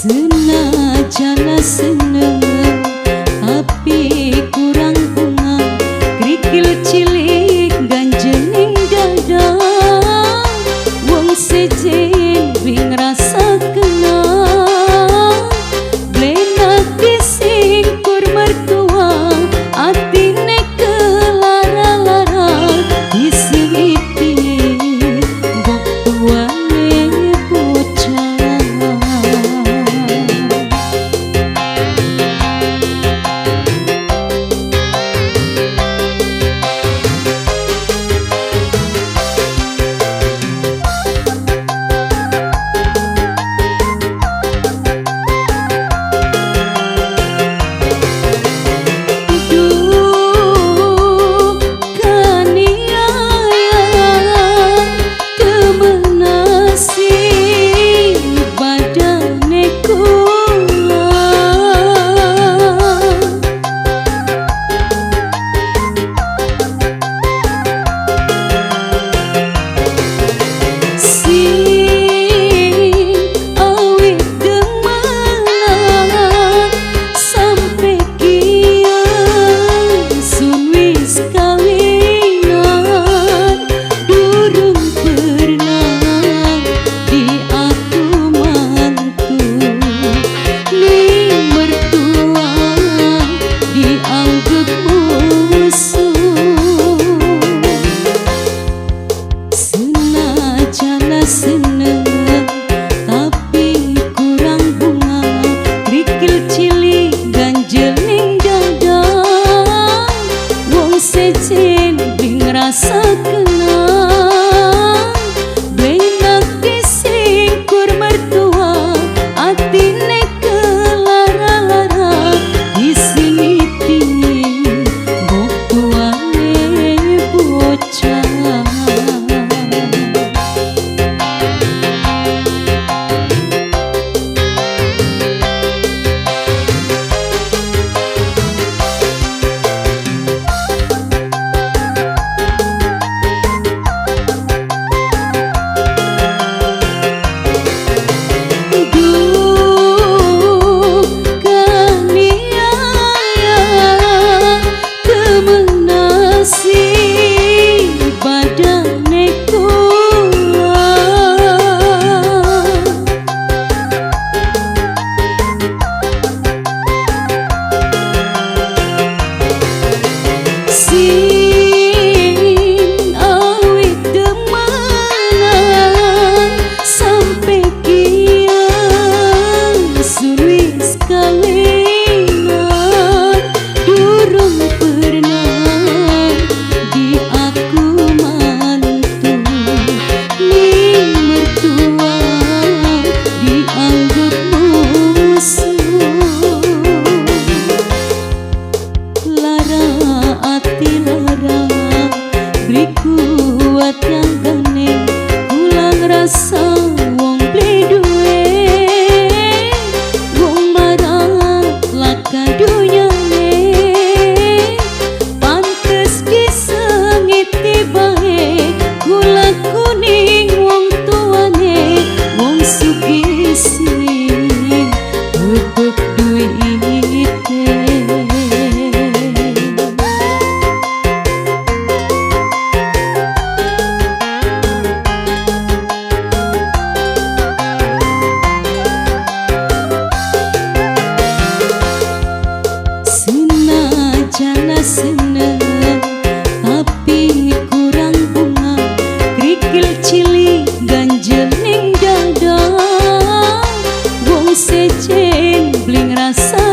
Senajan seneng tapi kurang bunga, krikil cilik ganjening dada, wong sejen wing rasa kena, blenak disingkur mertua, atine kelara-lara, disengiti bok tuane bocah. Seneng tapi kurang bunga, krikil cilik ganjeling dada, wong sejen bing rasa kena, blenak disingkur mertua, atine kelara-lara, disingiti bok tuane bocah. Beri kuat yang gane, ulang rasa wong beli duwe, wong marah laka dunyane, pantes disengiti bae, gula kuning wong tuane, wong sugih sing bebek duite. Seneng tapi kurang bunga, krikil cilik ganjeling dada, wong sejen bling rasa